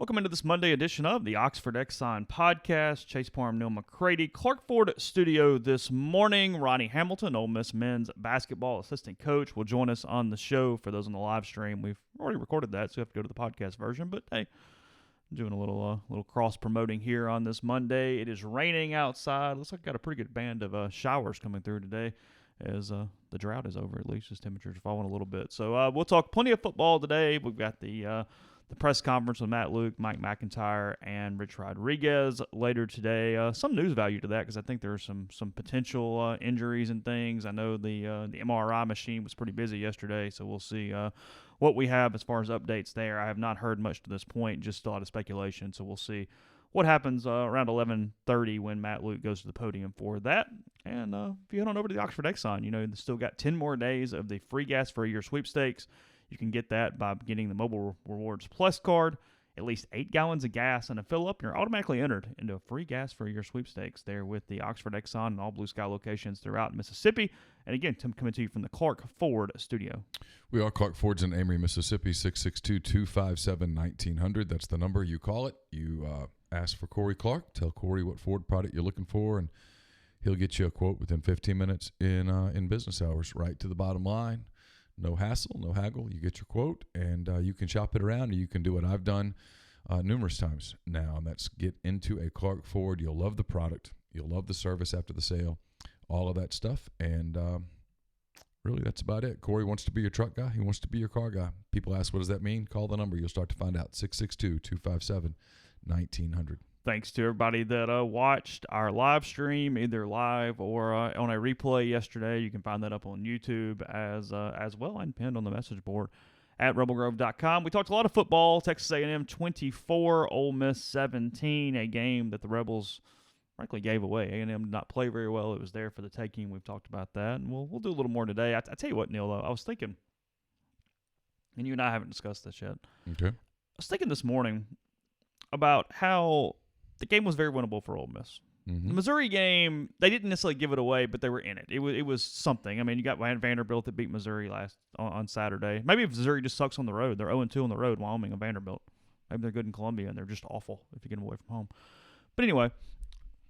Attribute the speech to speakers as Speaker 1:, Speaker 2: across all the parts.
Speaker 1: Welcome into this Monday edition of the Oxford Exxon Podcast. Chase Parham, Neal McCready, Clark Ford studio this morning. Ronnie Hamilton, Ole Miss men's basketball assistant coach, will join us on the show. For those on the live stream, we've already recorded that, so you have to go to the podcast version. But hey, I'm doing a little cross promoting here on this Monday. It is raining outside. Looks like I got a pretty good band of showers coming through today, as the drought is over. At least as temperatures are falling a little bit. So we'll talk plenty of football today. We've got the press conference with Matt Luke, Mike McIntyre, and Rich Rodriguez later today. Some news value to that because I think there are some potential injuries and things. I know the MRI machine was pretty busy yesterday, so we'll see what we have as far as updates there. I have not heard much to this point, just a lot of speculation, so we'll see what happens around 11:30 when Matt Luke goes to the podium for that. And if you head on over to the Oxford Exxon, they've still got 10 more days of the free gas for a year sweepstakes. You can get that by getting the Mobile Rewards Plus card, at least 8 gallons of gas, and a fill-up, and you're automatically entered into a free gas for your sweepstakes there with the Oxford Exxon and all Blue Sky locations throughout Mississippi. And again, Tim coming to you from the Clark Ford studio.
Speaker 2: We are Clark Ford's in Amory, Mississippi, 662-257-1900. That's the number. You call it. You ask for Corey Clark. Tell Corey what Ford product you're looking for, and he'll get you a quote within 15 minutes in business hours, right to the bottom line. No hassle, no haggle. You get your quote, and you can shop it around, and you can do what I've done numerous times now, and that's get into a Clark Ford. You'll love the product. You'll love the service after the sale, all of that stuff, and really that's about it. Corey wants to be your truck guy. He wants to be your car guy. People ask, what does that mean? Call the number. You'll start to find out, 662-257-1900.
Speaker 1: Thanks to everybody that watched our live stream, either live or on a replay yesterday. You can find that up on YouTube as well and pinned on the message board at rebelgrove.com. We talked a lot of football. Texas A&M 24, Ole Miss 17, a game that the Rebels frankly gave away. A&M did not play very well. It was there for the taking. We've talked about that, and we'll do a little more today. I tell you what, Neal, though, I was thinking, and you and I haven't discussed this yet.
Speaker 2: Okay.
Speaker 1: I was thinking this morning about how the game was very winnable for Ole Miss.
Speaker 2: Mm-hmm.
Speaker 1: The Missouri game, they didn't necessarily give it away, but they were in it. It was something. I mean, you got Vanderbilt that beat Missouri on Saturday. Maybe if Missouri just sucks on the road. They're 0-2 on the road, Wyoming and Vanderbilt. Maybe they're good in Columbia, and they're just awful if you get them away from home. But anyway,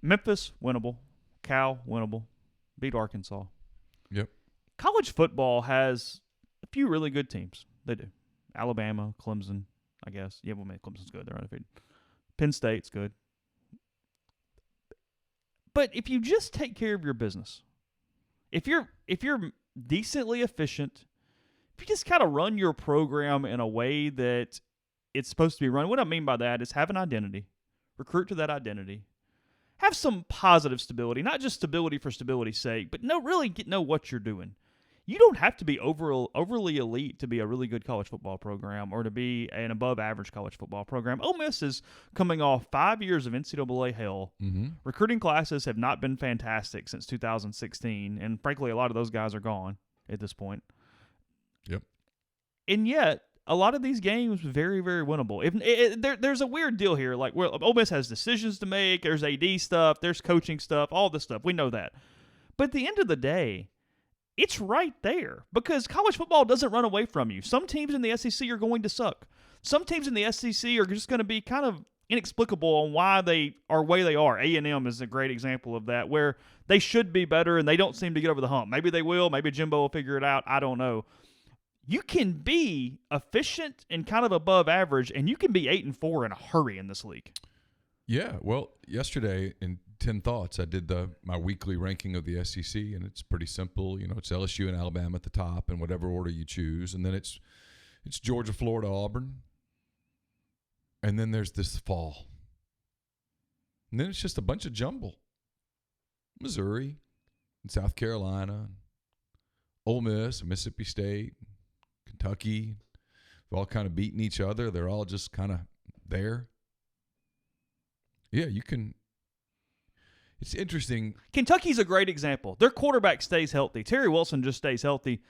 Speaker 1: Memphis, winnable. Cal, winnable. Beat Arkansas.
Speaker 2: Yep.
Speaker 1: College football has a few really good teams. They do. Alabama, Clemson, I guess. Yeah, well, Clemson's good. They're undefeated. Penn State's good. But if you just take care of your business, if you're decently efficient, if you just kind of run your program in a way that it's supposed to be run, what I mean by that is have an identity, recruit to that identity, have some positive stability, not just stability for stability's sake, but know what you're doing. You don't have to be overly elite to be a really good college football program or to be an above-average college football program. Ole Miss is coming off 5 years of NCAA hell.
Speaker 2: Mm-hmm.
Speaker 1: Recruiting classes have not been fantastic since 2016, and frankly, a lot of those guys are gone at this point.
Speaker 2: Yep.
Speaker 1: And yet, a lot of these games very, very winnable. There's a weird deal here. Like, Ole Miss has decisions to make. There's AD stuff. There's coaching stuff. All this stuff. We know that. But at the end of the day, it's right there because college football doesn't run away from you. Some teams in the SEC are going to suck. Some teams in the SEC are just going to be kind of inexplicable on why they are where they are. A&M is a great example of that, where they should be better and they don't seem to get over the hump. Maybe they will. Maybe Jimbo will figure it out. I don't know. You can be efficient and kind of above average, and you can be 8-4 in a hurry in this league.
Speaker 2: Yeah, well, yesterday in 10 Thoughts, I did my weekly ranking of the SEC, and it's pretty simple. It's LSU and Alabama at the top in whatever order you choose, and then it's Georgia, Florida, Auburn, and then there's this fall. And then it's just a bunch of jumble. Missouri and South Carolina, Ole Miss, and Mississippi State, Kentucky, they've all kind of beating each other. They're all just kind of there. Yeah, you can. It's interesting.
Speaker 1: Kentucky's a great example. Their quarterback stays healthy. Terry Wilson just stays healthy.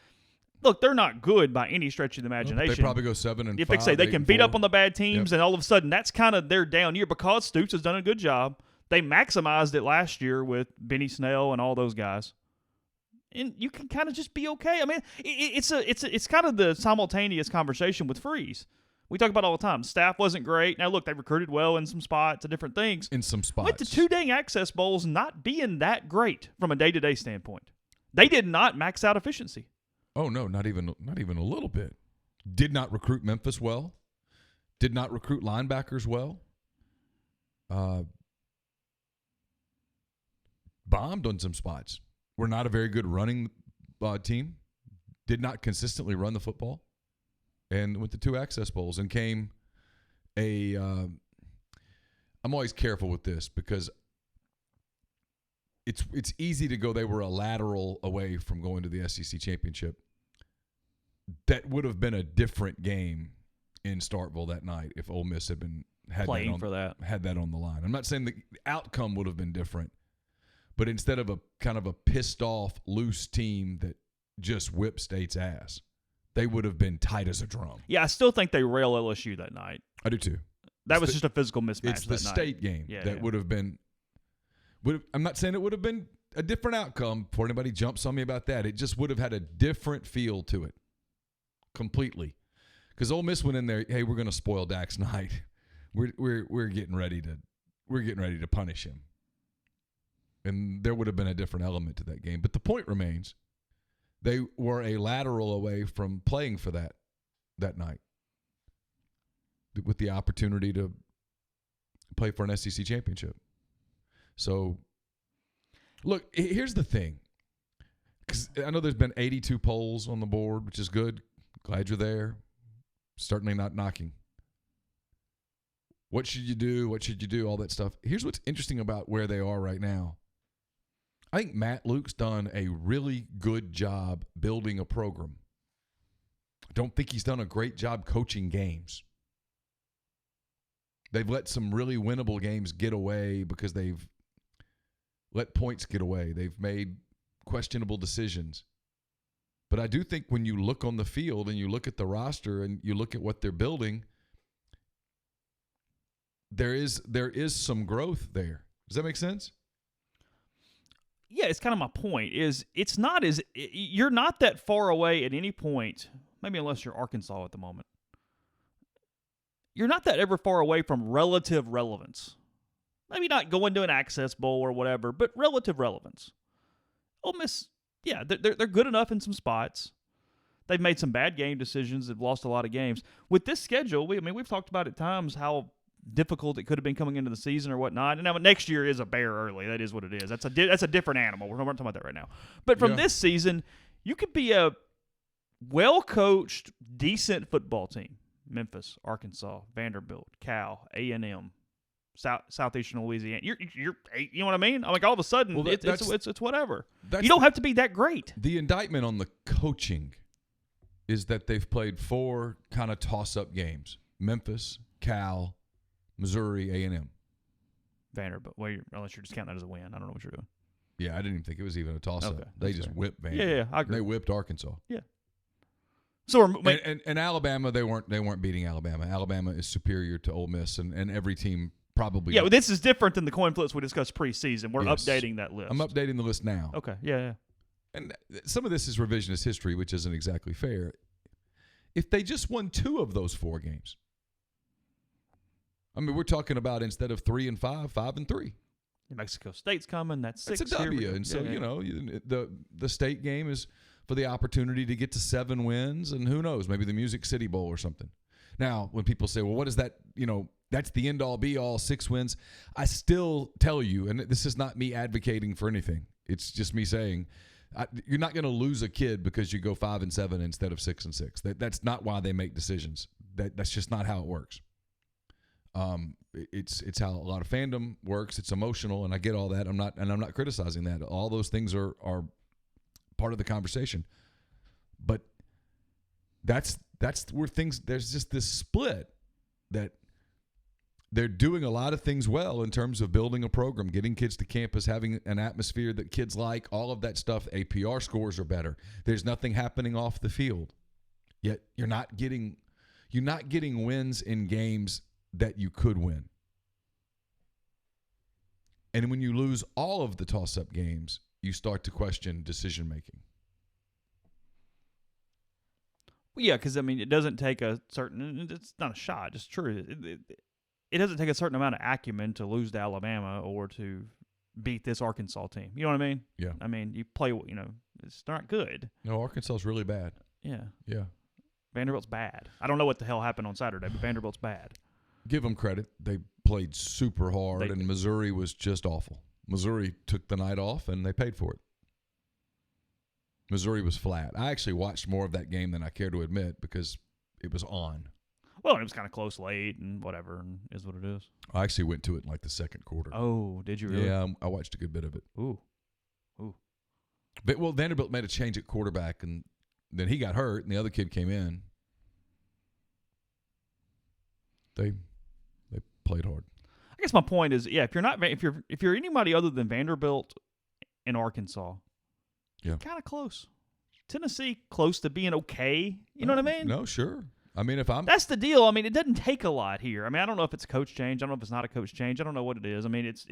Speaker 1: Look, they're not good by any stretch of the imagination.
Speaker 2: They probably go 7-5.
Speaker 1: If they say they can beat up on the bad teams, and all of a sudden that's kind of their down year because Stoops has done a good job. They maximized it last year with Benny Snell and all those guys. And you can kind of just be okay. I mean, it's kind of the simultaneous conversation with Freeze. We talk about it all the time. Staff wasn't great. Now, look, they recruited well in some spots and different things.
Speaker 2: In some spots.
Speaker 1: Went to 2 dang Access Bowls not being that great from a day-to-day standpoint. They did not max out efficiency.
Speaker 2: Oh, no, not even a little bit. Did not recruit Memphis well. Did not recruit linebackers well. Bombed on some spots. We're not a very good running team. Did not consistently run the football. And went to 2 Access Bowls and came I'm always careful with this because it's easy to go they were a lateral away from going to the SEC championship. That would have been a different game in Starkville that night if Ole Miss had that on the line. I'm not saying the outcome would have been different, but instead of a kind of a pissed off, loose team that just whipped State's ass, they would have been tight as a drum.
Speaker 1: Yeah, I still think they rail LSU that night.
Speaker 2: I do too.
Speaker 1: That was just a physical mismatch.
Speaker 2: It's the State game would have been. I'm not saying it would have been a different outcome before anybody jumps on me about that. It just would have had a different feel to it, completely. Because Ole Miss went in there. Hey, we're going to spoil Dak's night. We're getting ready to punish him, and there would have been a different element to that game. But the point remains, they were a lateral away from playing for that night, with the opportunity to play for an SEC championship. So, look, here's the thing. Because I know there's been 82 polls on the board, which is good. Glad you're there. Certainly not knocking. What should you do? What should you do? All that stuff. Here's what's interesting about where they are right now. I think Matt Luke's done a really good job building a program. I don't think he's done a great job coaching games. They've let some really winnable games get away because they've let points get away. They've made questionable decisions. But I do think when you look on the field and you look at the roster and you look at what they're building, there is some growth there. Does that make sense?
Speaker 1: Yeah, it's kind of my point. You're not that far away at any point, maybe unless you're Arkansas at the moment. You're not that ever far away from relative relevance. Maybe not going to an Access Bowl or whatever, but relative relevance. Ole Miss, yeah, they're good enough in some spots. They've made some bad game decisions. They've lost a lot of games. With this schedule, we've talked about at times how difficult it could have been coming into the season or whatnot. And now next year is a bear early. That is what it is. That's a different animal. We're not talking about that right now. But from this season, you could be a well-coached, decent football team. Memphis, Arkansas, Vanderbilt, Cal, A&M, Southeastern Louisiana. You know what I mean? I'm like, all of a sudden, it's whatever. You don't have to be that great.
Speaker 2: The indictment on the coaching is that they've played 4 kind of toss-up games: Memphis, Cal, Missouri, A&M.
Speaker 1: Vanderbilt. Unless you're just counting that as a win. I don't know what you're doing.
Speaker 2: Yeah, I didn't even think it was even a toss-up.
Speaker 1: Okay,
Speaker 2: they just whipped Vanderbilt.
Speaker 1: Yeah, I agree.
Speaker 2: They whipped Arkansas.
Speaker 1: Yeah. So
Speaker 2: and Alabama, they weren't beating Alabama. Alabama is superior to Ole Miss, and every team probably.
Speaker 1: Yeah, well, this is different than the coin flips we discussed preseason. We're updating that list.
Speaker 2: I'm updating the list now.
Speaker 1: Okay, yeah.
Speaker 2: And some of this is revisionist history, which isn't exactly fair. If they just won 2 of those 4 games, I mean, we're talking about instead of 3-5, 5-3.
Speaker 1: New Mexico State's coming. That's 6.
Speaker 2: That's a W. And so, you know, the state game is for the opportunity to get to 7 wins, and who knows, maybe the Music City Bowl or something. Now, when people say, well, what is that, that's the end-all, be-all, 6 wins, I still tell you, and this is not me advocating for anything, it's just me saying, you're not going to lose a kid because you go 5-7 instead of 6-6. That's not why they make decisions. That's just not how it works. It's how a lot of fandom works. It's emotional, and I get all that. I'm not criticizing that. All those things are part of the conversation. But that's where there's just this split that they're doing a lot of things well in terms of building a program, getting kids to campus, having an atmosphere that kids like, all of that stuff. APR scores are better. There's nothing happening off the field. Yet you're not getting wins in games that you could win. And when you lose all of the toss-up games, you start to question decision-making.
Speaker 1: Yeah, because, I mean, it doesn't take a certain – it's not a shot. It's true. It doesn't take a certain amount of acumen to lose to Alabama or to beat this Arkansas team. You know what I mean?
Speaker 2: Yeah.
Speaker 1: I mean, you play – it's not good.
Speaker 2: No, Arkansas's really bad.
Speaker 1: Yeah.
Speaker 2: Yeah.
Speaker 1: Vanderbilt's bad. I don't know what the hell happened on Saturday, but Vanderbilt's bad.
Speaker 2: Give them credit. They played super hard, and Missouri was just awful. Missouri took the night off, and they paid for it. Missouri was flat. I actually watched more of that game than I care to admit because it was on.
Speaker 1: Well, it was kind of close late and whatever, and is what it is.
Speaker 2: I actually went to it in like the second quarter.
Speaker 1: Oh, did you really?
Speaker 2: Yeah, I watched a good bit of it.
Speaker 1: Ooh.
Speaker 2: But, Vanderbilt made a change at quarterback, and then he got hurt, and the other kid came in. They played hard.
Speaker 1: I guess my point is, yeah, if you're anybody other than Vanderbilt and Arkansas,
Speaker 2: yeah,
Speaker 1: kind of close. Tennessee close to being okay. You know what I mean?
Speaker 2: No, sure. I mean,
Speaker 1: that's the deal. I mean, it doesn't take a lot here. I mean, I don't know if it's a coach change. I don't know if it's not a coach change. I don't know what it is. I mean, it's.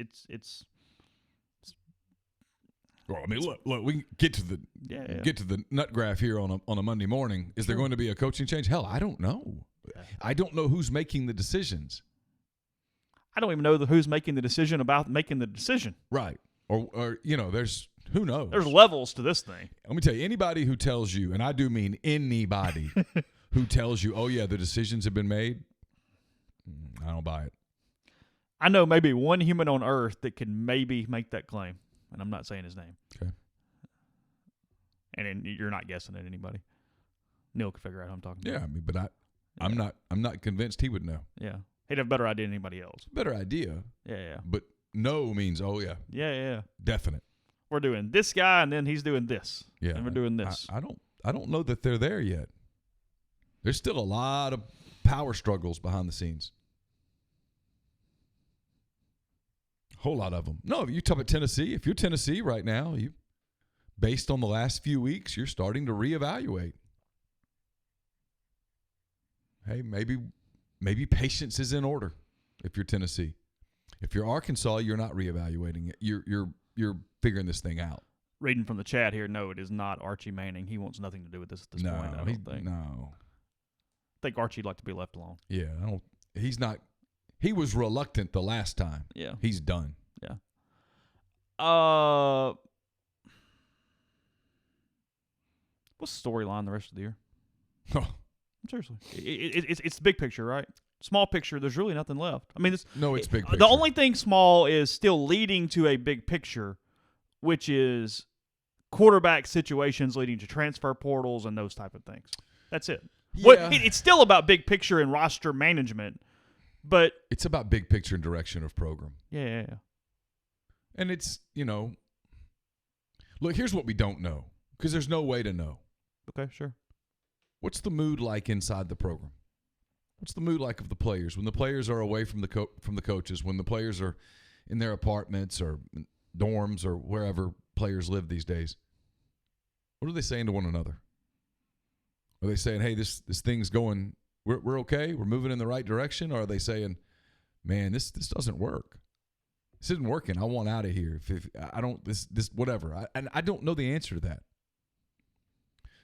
Speaker 2: Well, I mean, look. We can get to the nut graph here on a Monday morning. Is there going to be a coaching change? Hell, I don't know. I don't know who's making the decisions.
Speaker 1: I don't even know who's making the decision about making the decision.
Speaker 2: Right. Or there's who knows.
Speaker 1: There's levels to this thing.
Speaker 2: Let me tell you, anybody who tells you, and I do mean anybody who tells you, oh yeah, the decisions have been made, I don't buy it.
Speaker 1: I know maybe one human on earth that can maybe make that claim, and I'm not saying his name.
Speaker 2: Okay.
Speaker 1: And you're not guessing at anybody. Neil could figure out who I'm talking about.
Speaker 2: Yeah, I mean, but I'm not convinced he would know.
Speaker 1: Yeah. He'd have a better idea than anybody else.
Speaker 2: Better idea.
Speaker 1: Yeah.
Speaker 2: But no means, oh yeah.
Speaker 1: Yeah.
Speaker 2: Definite.
Speaker 1: We're doing this guy, and then he's doing this.
Speaker 2: Yeah.
Speaker 1: And we're doing this.
Speaker 2: I don't know that they're there yet. There's still a lot of power struggles behind the scenes. A whole lot of them. No, you talk about Tennessee. If you're Tennessee right now, based on the last few weeks, you're starting to reevaluate. Hey, maybe patience is in order if you're Tennessee. If you're Arkansas, you're not reevaluating it. You're figuring this thing out.
Speaker 1: Reading from the chat here, no, it is not Archie Manning. He wants nothing to do with this at this point, I don't think.
Speaker 2: No.
Speaker 1: I think Archie'd like to be left alone.
Speaker 2: Yeah, he's not. He was reluctant the last time.
Speaker 1: Yeah.
Speaker 2: He's done.
Speaker 1: Yeah. What's the storyline the rest of the year?
Speaker 2: Oh.
Speaker 1: Seriously. It's the big picture, right? Small picture, there's really nothing left. I mean,
Speaker 2: it's big picture.
Speaker 1: The only thing small is still leading to a big picture, which is quarterback situations leading to transfer portals and those type of things. That's it.
Speaker 2: Yeah.
Speaker 1: It's still about big picture and roster management, but
Speaker 2: it's about big picture and direction of program.
Speaker 1: Yeah.
Speaker 2: And it's, look, here's what we don't know, because there's no way to know.
Speaker 1: Okay, sure.
Speaker 2: What's the mood like inside the program? What's the mood like of the players when the players are away from the coaches, when the players are in their apartments or dorms or wherever players live these days? What are they saying to one another? Are they saying, "Hey, this thing's going, we're okay, we're moving in the right direction"? Or are they saying, "Man, this doesn't work. This isn't working. I want out of here. If I don't this whatever." I don't know the answer to that.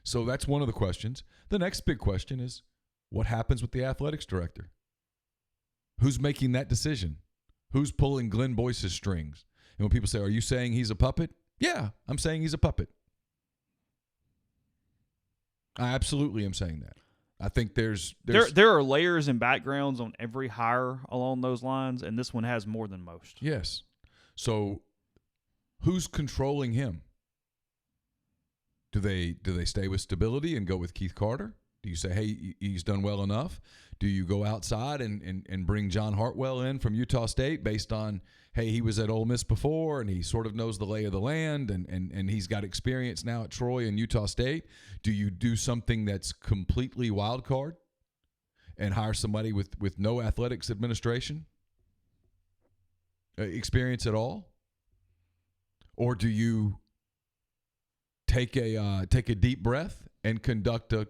Speaker 2: So that's one of the questions. The next big question is, what happens with the athletics director? Who's making that decision? Who's pulling Glenn Boyce's strings? And when people say, "Are you saying he's a puppet?" Yeah, I'm saying he's a puppet. I absolutely am saying that. I think there's
Speaker 1: there are layers and backgrounds on every hire along those lines, and this one has more than most.
Speaker 2: Yes. So who's controlling him? Do they stay with stability and go with Keith Carter? Do you say, hey, he's done well enough? Do you go outside and bring John Hartwell in from Utah State based on, hey, he was at Ole Miss before and he sort of knows the lay of the land and he's got experience now at Troy and Utah State? Do you do something that's completely wild card and hire somebody with no athletics administration experience at all? Or do you take a deep breath and conduct a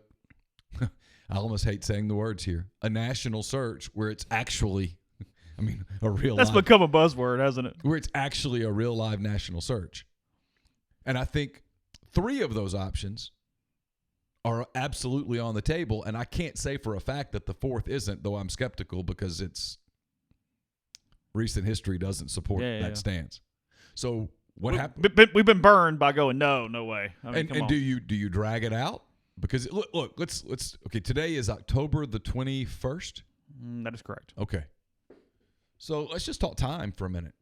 Speaker 2: I almost hate saying the words here, a national search where it's actually, a real
Speaker 1: That's become a buzzword, hasn't it?
Speaker 2: Where it's actually a real live national search. And I think 3 of those options are absolutely on the table, and I can't say for a fact that the fourth isn't, though I'm skeptical because it's recent history doesn't support that stance. So what happened?
Speaker 1: We've been burned by going no way. I mean,
Speaker 2: and do you drag it out? Because look, let's okay. Today is October the 21st.
Speaker 1: That is correct.
Speaker 2: Okay, so let's just talk time for a minute.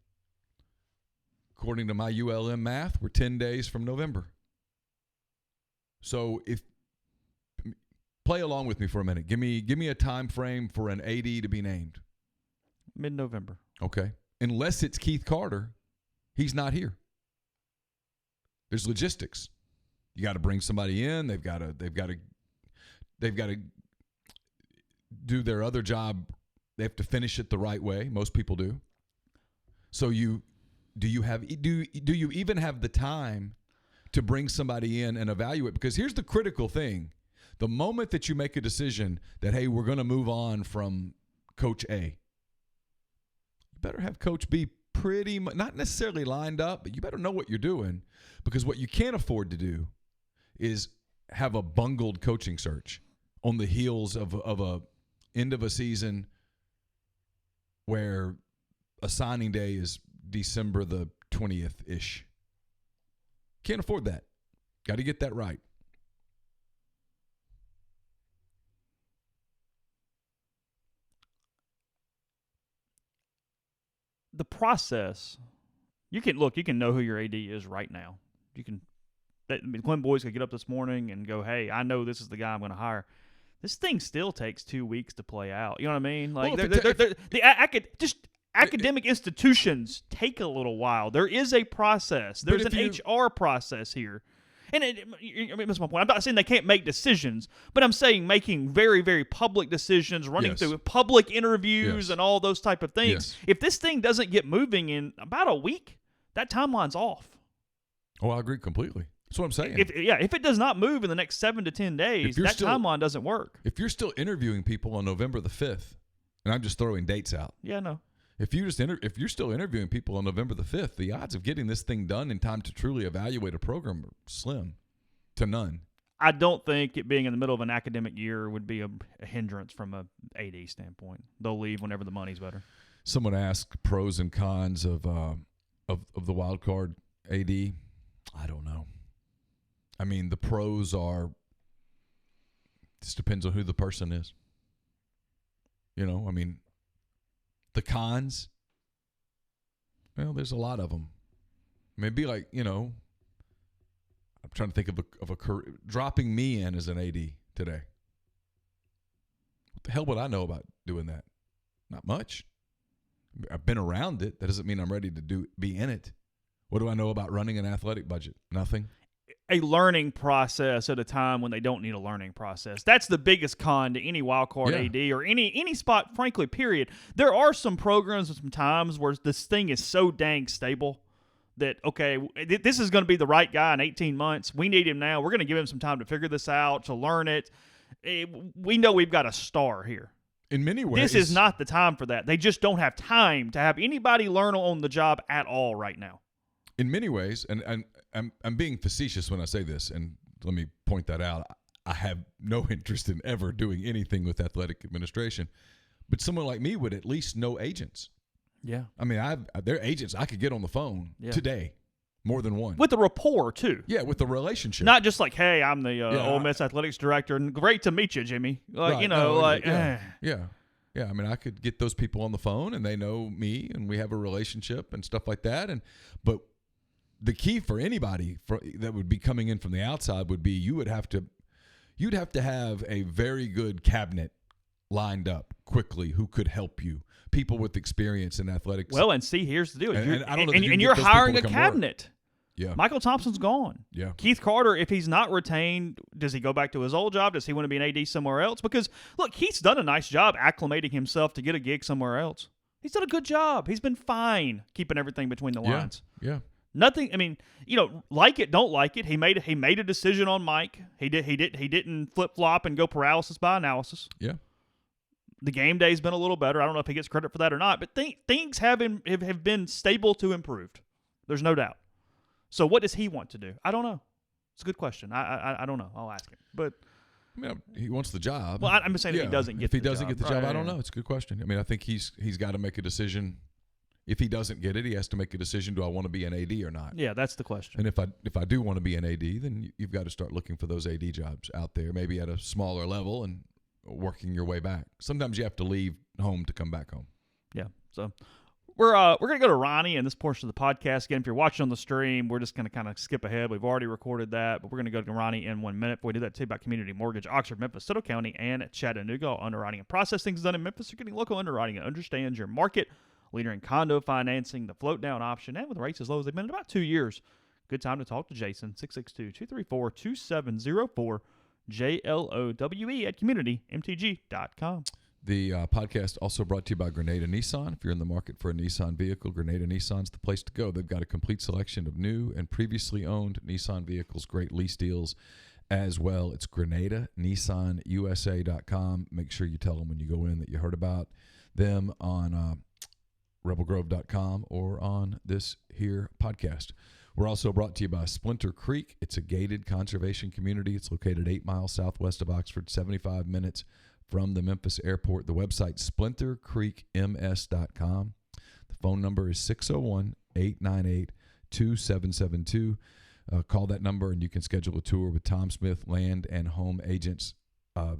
Speaker 2: According to my ULM math, we're 10 days from November. So play along with me for a minute. Give me a time frame for an AD to be named.
Speaker 1: Mid-November.
Speaker 2: Okay. Unless it's Keith Carter, he's not here. There's logistics. You got to bring somebody in. They've got to do their other job. They have to finish it the right way. Most people do. So do you even have the time to bring somebody in and evaluate? Because here's the critical thing. The moment that you make a decision that, hey, we're going to move on from Coach A, you better have Coach B pretty much, not necessarily lined up, but you better know what you're doing, because what you can't afford to do is have a bungled coaching search on the heels of a end of a season where a signing day is December the 20th-ish. Can't afford that. Got to get that right.
Speaker 1: The process, you can know who your AD is right now. Glenn Boyce could get up this morning and go, hey, I know this is the guy I'm going to hire. This thing still takes 2 weeks to play out. You know what I mean? Like, academic institutions take a little while. There is a process. There's an HR process here. And that's my point. I'm not saying they can't make decisions, but I'm saying making very, very public decisions, running through public interviews and all those type of things.
Speaker 2: Yes.
Speaker 1: If this thing doesn't get moving in about a week, that timeline's off.
Speaker 2: Oh, I agree completely. That's what I'm saying.
Speaker 1: If it does not move in the next 7 to 10 days, that timeline doesn't work.
Speaker 2: If you're still interviewing people on November the 5th, and I'm just throwing dates out.
Speaker 1: Yeah, no.
Speaker 2: If you're still interviewing people on November the 5th, the odds of getting this thing done in time to truly evaluate a program are slim to none.
Speaker 1: I don't think it being in the middle of an academic year would be a hindrance from a AD standpoint. They'll leave whenever the money's better.
Speaker 2: Someone asked pros and cons of the wild card AD. I don't know. I mean, the pros are, this depends on who the person is. You know, I mean, the cons, well, there's a lot of them. Maybe like, you know, I'm trying to think of a career, dropping me in as an AD today. What the hell would I know about doing that? Not much. I've been around it. That doesn't mean I'm ready to be in it. What do I know about running an athletic budget? Nothing.
Speaker 1: A learning process at a time when they don't need a learning process. That's the biggest con to any wild card AD or any spot, frankly, period. There are some programs and some times where this thing is so dang stable that, okay, this is going to be the right guy in 18 months. We need him now. We're going to give him some time to figure this out, to learn it. We know we've got a star here.
Speaker 2: In many ways.
Speaker 1: This is not the time for that. They just don't have time to have anybody learn on the job at all right now.
Speaker 2: In many ways, and I'm being facetious when I say this, and let me point that out. I have no interest in ever doing anything with athletic administration, but someone like me would at least know agents.
Speaker 1: Yeah.
Speaker 2: I mean, they're agents I could get on the phone today, more than one.
Speaker 1: With the rapport, too.
Speaker 2: Yeah, with the relationship.
Speaker 1: Not just like, hey, I'm the Ole Miss athletics director, and great to meet you, Jimmy. Like, right.
Speaker 2: Yeah, I mean, I could get those people on the phone, and they know me, and we have a relationship and stuff like that. But the key for anybody that would be coming in from the outside would be you'd have to have a very good cabinet lined up quickly who could help you. People with experience in athletics.
Speaker 1: Well, and see, here's the deal.
Speaker 2: And
Speaker 1: you're hiring a cabinet.
Speaker 2: Yeah.
Speaker 1: Michael Thompson's gone.
Speaker 2: Yeah.
Speaker 1: Keith Carter, if he's not retained, does he go back to his old job? Does he want to be an AD somewhere else? Because, look, Keith's done a nice job acclimating himself to get a gig somewhere else. He's done a good job. He's been fine keeping everything between the lines.
Speaker 2: Yeah.
Speaker 1: Nothing. I mean, like it, don't like it. He made a decision on Mike. He didn't flip flop and go paralysis by analysis.
Speaker 2: Yeah.
Speaker 1: The game day's been a little better. I don't know if he gets credit for that or not, but things have been stable to improved. There's no doubt. So what does he want to do? I don't know. It's a good question. I don't know. I'll ask him. But
Speaker 2: I mean, he wants the job.
Speaker 1: Well, I'm saying if he doesn't get the job.
Speaker 2: If he doesn't get the job, I don't know. It's a good question. I mean, I think he's got to make a decision. If he doesn't get it, he has to make a decision. Do I want to be an AD or not?
Speaker 1: Yeah, that's the question.
Speaker 2: And if I do want to be an AD, then you've got to start looking for those AD jobs out there, maybe at a smaller level and working your way back. Sometimes you have to leave home to come back home.
Speaker 1: Yeah. So we're going to go to Ronnie in this portion of the podcast. Again, if you're watching on the stream, we're just going to kind of skip ahead. We've already recorded that, but we're going to go to Ronnie in 1 minute. Before we do that, tell you about Community Mortgage, Oxford, Memphis, Soto County, and Chattanooga. All underwriting and processing is done in Memphis. You're getting local underwriting and understands your market. Leader in condo financing, the float down option, and with rates as low as they've been in about 2 years. Good time to talk to Jason, 662-234-2704, JLOWE at communitymtg.com.
Speaker 2: The podcast also brought to you by Grenada Nissan. If you're in the market for a Nissan vehicle, Grenada Nissan's the place to go. They've got a complete selection of new and previously owned Nissan vehicles, great lease deals as well. It's GrenadaNissanUSA.com. Make sure you tell them when you go in that you heard about them on rebelgrove.com or on this here podcast. We're also brought to you by Splinter Creek. It's a gated conservation community. It's located 8 miles southwest of Oxford, 75 minutes from the Memphis airport. The website, splintercreekms.com. The phone number is 601-898-2772. Call that number and you can schedule a tour with Tom Smith, land and home agents.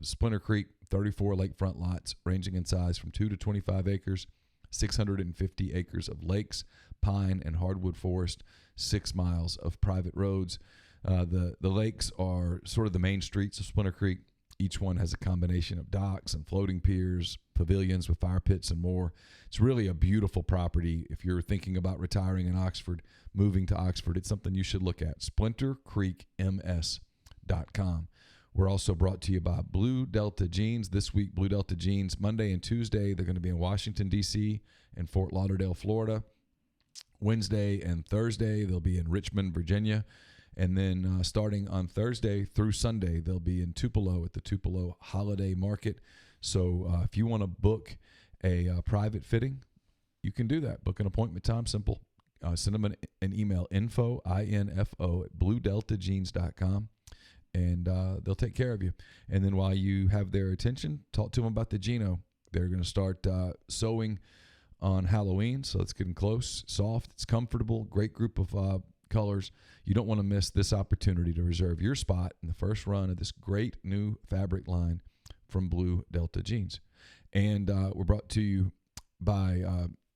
Speaker 2: Splinter Creek, 34 lakefront lots ranging in size from 2 to 25 acres. 650 acres of lakes, pine, and hardwood forest, 6 miles of private roads. The lakes are sort of the main streets of Splinter Creek. Each one has a combination of docks and floating piers, pavilions with fire pits, and more. It's really a beautiful property. If you're thinking about retiring in Oxford, moving to Oxford, it's something you should look at. SplinterCreekMS.com. We're also brought to you by Blue Delta Jeans. This week, Blue Delta Jeans, Monday and Tuesday, they're going to be in Washington, D.C. and Fort Lauderdale, Florida. Wednesday and Thursday, they'll be in Richmond, Virginia. And then starting on Thursday through Sunday, they'll be in Tupelo at the Tupelo Holiday Market. So if you want to book a private fitting, you can do that. Book an appointment time, simple. Send them an email, info at bluedeltajeans.com. And they'll take care of you. And then while you have their attention, talk to them about the Gino. They're going to start sewing on Halloween, so it's getting close. Soft, it's comfortable, great group of colors. You don't want to miss this opportunity to reserve your spot in the first run of this great new fabric line from Blue Delta Jeans. And we're brought to you by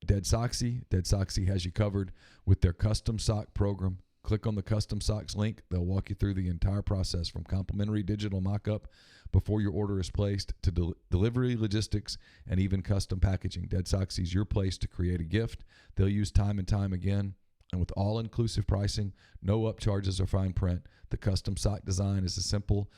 Speaker 2: Dead Soxy. Dead Soxy has you covered with their custom sock program. Click on the custom socks link. They'll walk you through the entire process from complimentary digital mock-up before your order is placed to delivery logistics and even custom packaging. Dead Soxy is your place to create a gift they'll use time and time again. And with all-inclusive pricing, no upcharges or fine print, the custom sock design is as simple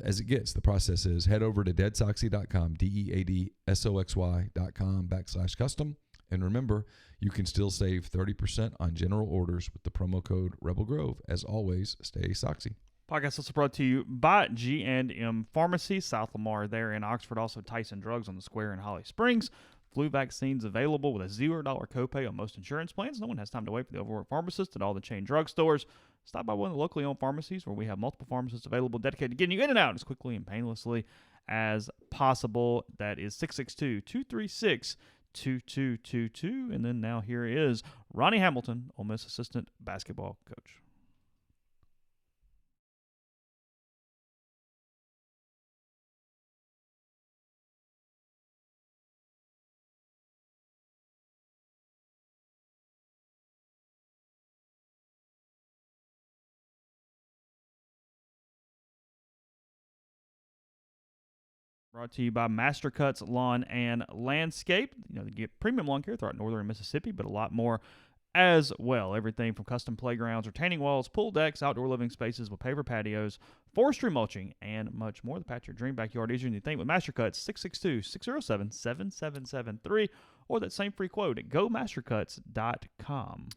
Speaker 2: as it gets. The process is head over to deadsoxy.com, deadsoxy.com/custom. And remember, you can still save 30% on general orders with the promo code Rebel Grove. As always, stay Soxy.
Speaker 1: Podcast also brought to you by G&M Pharmacy, South Lamar there in Oxford. Also Tyson Drugs on the Square in Holly Springs. Flu vaccines available with a $0 copay on most insurance plans. No one has time to wait for the overworked pharmacist at all the chain drugstores. Stop by one of the locally owned pharmacies where we have multiple pharmacists available dedicated to getting you in and out as quickly and painlessly as possible. That is 662-236-2222. And then now here is Ronnie Hamilton, Ole Miss assistant basketball coach. Brought to you by Master Cuts Lawn and Landscape. You know, they get premium lawn care throughout northern Mississippi, but a lot more as well. Everything from custom playgrounds, retaining walls, pool decks, outdoor living spaces with paver patios, forestry mulching, and much more. The patch your dream backyard easier than you think with Master Cuts, 662-607-7773, or that same free quote at gomastercuts.com.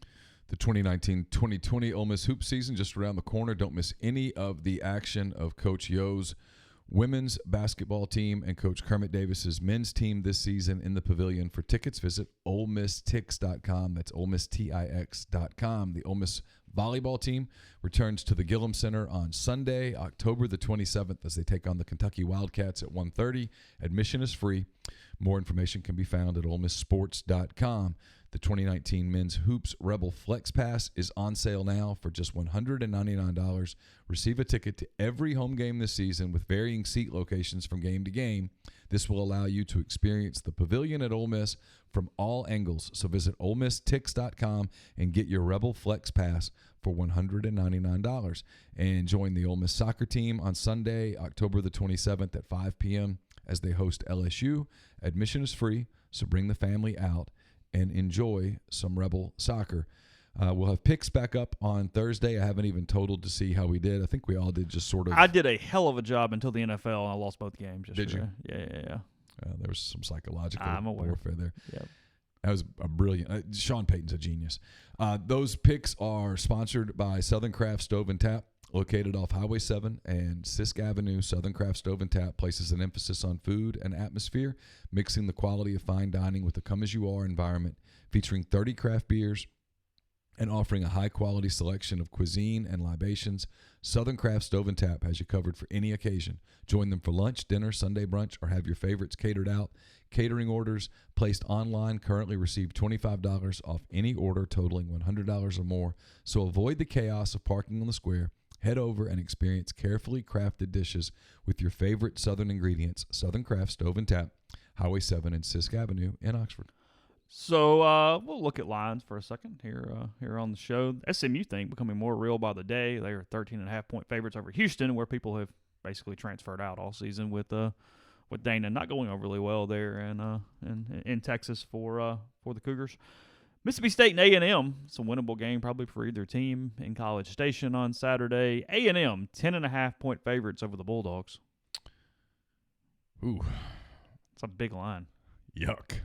Speaker 2: The 2019-2020 Ole Miss hoop season just around the corner. Don't miss any of the action of Coach Yo's women's basketball team and Coach Kermit Davis's men's team this season in the pavilion. For tickets, visit OleMissTix.com. That's OleMissTix.com. The Ole Miss volleyball team returns to the Gillum Center on Sunday, October the 27th, as they take on the Kentucky Wildcats at 1:30. Admission is free. More information can be found at OleMissSports.com. The 2019 Men's Hoops Rebel Flex Pass is on sale now for just $199. Receive a ticket to every home game this season with varying seat locations from game to game. This will allow you to experience the pavilion at Ole Miss from all angles. So visit OleMissTix.com and get your Rebel Flex Pass for $199. And join the Ole Miss soccer team on Sunday, October the 27th at 5 p.m. as they host LSU. Admission is free, so bring the family out and enjoy some Rebel soccer. We'll have picks back up on Thursday. I haven't even totaled to see how we did. I think we all did just sort of.
Speaker 1: I did a hell of a job until the NFL, and I lost both games.
Speaker 2: Did you?
Speaker 1: Yeah.
Speaker 2: There was some psychological
Speaker 1: I'm aware.
Speaker 2: warfare there.
Speaker 1: Yep.
Speaker 2: That was a brilliant. Sean Payton's a genius. Those picks are sponsored by Southern Craft Stove and Tap, located off Highway 7 and Sisk Avenue. Southern Craft Stove and Tap places an emphasis on food and atmosphere, mixing the quality of fine dining with the come-as-you-are environment, featuring 30 craft beers and offering a high-quality selection of cuisine and libations. Southern Craft Stove and Tap has you covered for any occasion. Join them for lunch, dinner, Sunday brunch, or have your favorites catered out. Catering orders placed online currently receive $25 off any order totaling $100 or more. So avoid the chaos of parking on the square. Head over and experience carefully crafted dishes with your favorite Southern ingredients. Southern Craft Stove and Tap, Highway 7 and Sisk Avenue in Oxford.
Speaker 1: So we'll look at lines for a second here on the show. SMU thing becoming more real by the day. They are 13.5-point favorites over Houston, where people have basically transferred out all season with Dana not going overly well there in Texas for the Cougars. Mississippi State and A&M, it's a winnable game probably for either team in College Station on Saturday. A&M, 10.5-point favorites over the Bulldogs.
Speaker 2: Ooh.
Speaker 1: It's a big line.
Speaker 2: Yuck.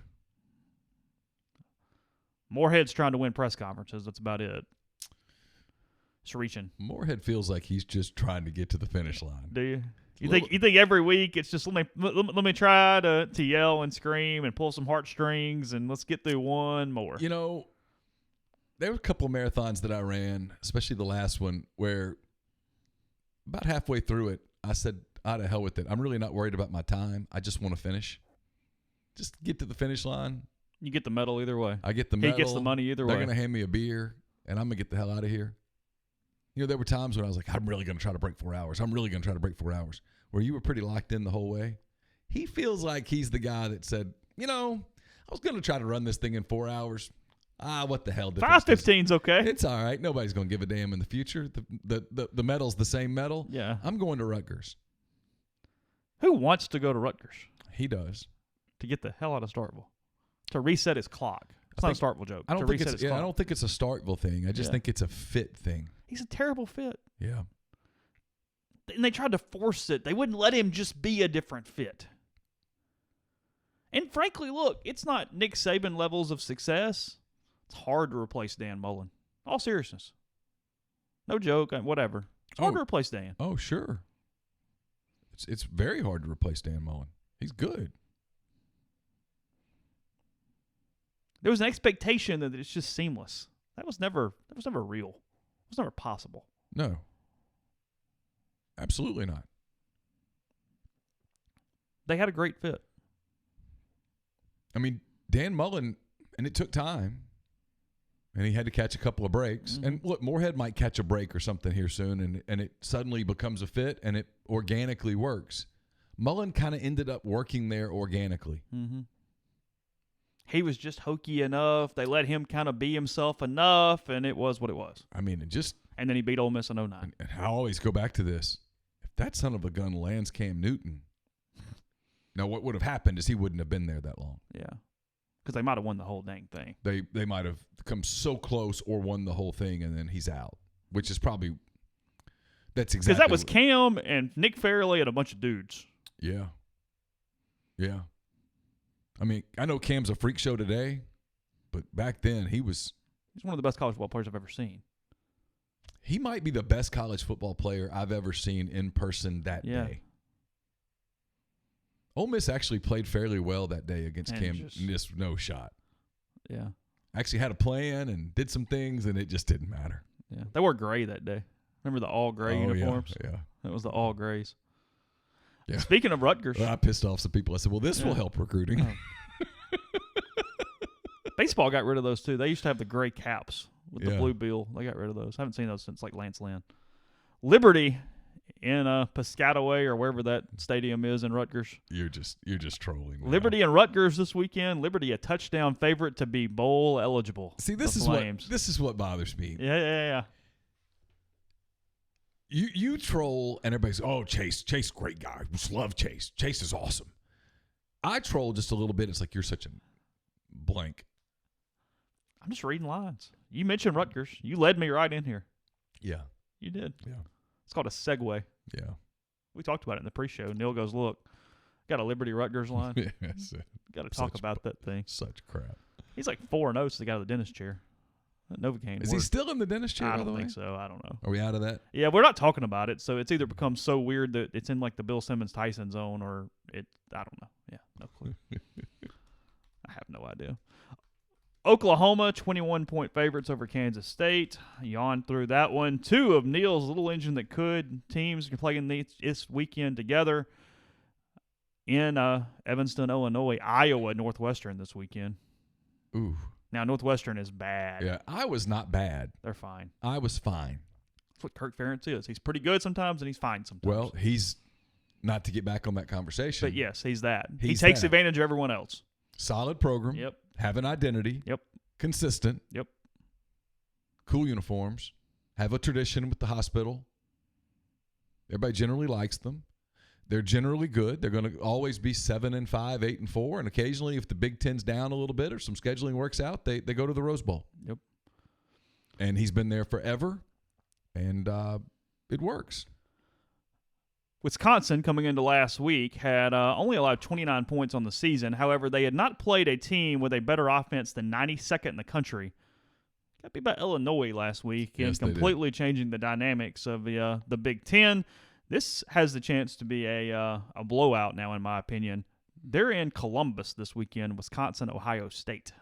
Speaker 1: Moorhead's trying to win press conferences. That's about it. It's reaching.
Speaker 2: Moorhead feels like he's just trying to get to the finish line.
Speaker 1: Do you? You think every week it's just let me try to yell and scream and pull some heartstrings and let's get through one more.
Speaker 2: You know, there were a couple of marathons that I ran, especially the last one, where about halfway through it, I said, to hell with it. I'm really not worried about my time. I just want to finish. Just get to the finish line.
Speaker 1: You get the medal either way.
Speaker 2: I get the medal.
Speaker 1: He gets the money either way.
Speaker 2: They're going to hand me a beer, and I'm going to get the hell out of here. You know, there were times when I was like, I'm really going to try to break 4 hours. I'm really going to try to break 4 hours. Where you were pretty locked in the whole way. He feels like he's the guy that said, you know, I was going to try to run this thing in 4 hours. What the hell?
Speaker 1: 5:15's okay.
Speaker 2: It's all right. Nobody's going to give a damn in the future. The medal's the same medal.
Speaker 1: Yeah.
Speaker 2: I'm going to Rutgers.
Speaker 1: Who wants to go to Rutgers?
Speaker 2: He does.
Speaker 1: To get the hell out of Starkville. To reset his clock. It's not a Starkville joke.
Speaker 2: I don't think it's a Starkville thing. I just think it's a fit thing.
Speaker 1: He's a terrible fit.
Speaker 2: Yeah.
Speaker 1: And they tried to force it. They wouldn't let him just be a different fit. And frankly, look, it's not Nick Saban levels of success. It's hard to replace Dan Mullen. All seriousness. No joke, whatever. It's hard to replace Dan.
Speaker 2: Oh, sure. It's very hard to replace Dan Mullen. He's good.
Speaker 1: There was an expectation that it's just seamless. That was never real. It was never possible.
Speaker 2: No. Absolutely not.
Speaker 1: They had a great fit.
Speaker 2: I mean, Dan Mullen, and it took time, and he had to catch a couple of breaks. Mm-hmm. And look, Moorhead might catch a break or something here soon, and it suddenly becomes a fit, and it organically works. Mullen kind of ended up working there organically.
Speaker 1: Mm-hmm. He was just hokey enough. They let him kind of be himself enough, and it was what it was.
Speaker 2: I mean,
Speaker 1: and then he beat Ole Miss in 09.
Speaker 2: And I always go back to this. If that son of a gun lands Cam Newton, now what would have happened is he wouldn't have been there that long.
Speaker 1: Yeah. Because they might have won the whole dang thing.
Speaker 2: They might have come so close or won the whole thing, and then he's out, which is probably – that's exactly –
Speaker 1: because that was Cam and Nick Fairley and a bunch of dudes.
Speaker 2: Yeah. Yeah. I mean, I know Cam's a freak show today, but back then he's
Speaker 1: one of the best college football players I've ever seen.
Speaker 2: He might be the best college football player I've ever seen in person that day. Ole Miss actually played fairly well that day against
Speaker 1: And
Speaker 2: Cam. Just no shot.
Speaker 1: Yeah.
Speaker 2: Actually had a plan and did some things, and it just didn't matter.
Speaker 1: Yeah. They wore gray that day. Remember the all gray uniforms?
Speaker 2: Yeah.
Speaker 1: That was the all grays.
Speaker 2: Yeah.
Speaker 1: Speaking of Rutgers.
Speaker 2: Well, I pissed off some people. I said, well, this will help recruiting.
Speaker 1: Oh. Baseball got rid of those too. They used to have the gray caps with the blue bill. They got rid of those. I haven't seen those since like Lance Lynn. Liberty in Piscataway or wherever that stadium is in Rutgers.
Speaker 2: You're just trolling. Now.
Speaker 1: Liberty and Rutgers this weekend. Liberty a touchdown favorite to be bowl eligible.
Speaker 2: See, this is what bothers me.
Speaker 1: Yeah.
Speaker 2: You troll and everybody's, oh, Chase, great guy. Just love Chase. Chase is awesome. I troll just a little bit. It's like you're such a blank.
Speaker 1: I'm just reading lines. You mentioned Rutgers. You led me right in here.
Speaker 2: Yeah.
Speaker 1: You did.
Speaker 2: Yeah.
Speaker 1: It's called a segue.
Speaker 2: Yeah.
Speaker 1: We talked about it in the pre-show. Neil goes, look, got a Liberty Rutgers line.
Speaker 2: Yes.
Speaker 1: Got to talk about that thing.
Speaker 2: Such crap.
Speaker 1: He's like 4-0 since he got out of the dentist chair. Novocaine.
Speaker 2: Is he still in the dentist chair?
Speaker 1: I don't think so. I don't know.
Speaker 2: Are we out of that?
Speaker 1: Yeah, we're not talking about it. So it's either become so weird that it's in like the Bill Simmons Tyson zone, or I don't know. Yeah, no clue. I have no idea. Oklahoma, 21-point favorites over Kansas State. Yawned through that one. Two of Neil's little engine that could teams playing this weekend together in Evanston, Illinois, Iowa, Northwestern this weekend.
Speaker 2: Ooh.
Speaker 1: Now, Northwestern is bad.
Speaker 2: Yeah, I was not bad.
Speaker 1: They're fine.
Speaker 2: I was fine.
Speaker 1: That's what Kirk Ferentz is. He's pretty good sometimes, and he's fine sometimes.
Speaker 2: Well, he's not to get back on that conversation.
Speaker 1: But yes, he's that. He
Speaker 2: He's
Speaker 1: takes
Speaker 2: that.
Speaker 1: advantage of everyone else.
Speaker 2: Solid program.
Speaker 1: Yep.
Speaker 2: Have an identity.
Speaker 1: Yep.
Speaker 2: Consistent.
Speaker 1: Yep.
Speaker 2: Cool uniforms. Have a tradition with the hospital. Everybody generally likes them. They're generally good. They're going to always be 7-5, 8-4, and occasionally, if the Big Ten's down a little bit or some scheduling works out, they go to the Rose Bowl.
Speaker 1: Yep.
Speaker 2: And he's been there forever, and it works.
Speaker 1: Wisconsin, coming into last week, had only allowed 29 points on the season. However, they had not played a team with a better offense than 92nd in the country. Got beat by Illinois last week, and completely changing the dynamics of the Big Ten. This has the chance to be a blowout now, in my opinion. They're in Columbus this weekend, Wisconsin, Ohio State. I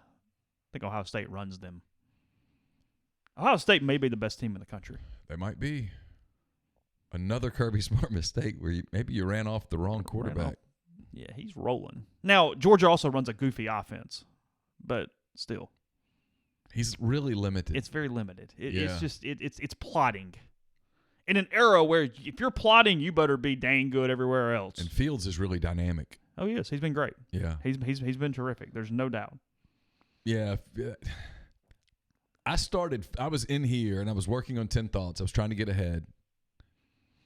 Speaker 1: think Ohio State runs them. Ohio State may be the best team in the country.
Speaker 2: They might be. Another Kirby Smart mistake where maybe you ran off the wrong quarterback.
Speaker 1: Yeah, he's rolling. Now, Georgia also runs a goofy offense, but still.
Speaker 2: He's really limited.
Speaker 1: It's very limited. It's just it's plotting. In an era where if you're plotting, you better be dang good everywhere else.
Speaker 2: And Fields is really dynamic.
Speaker 1: Oh, yes. He's been great.
Speaker 2: Yeah.
Speaker 1: He's been terrific. There's no doubt.
Speaker 2: Yeah. I was in here, and I was working on 10 Thoughts. I was trying to get ahead,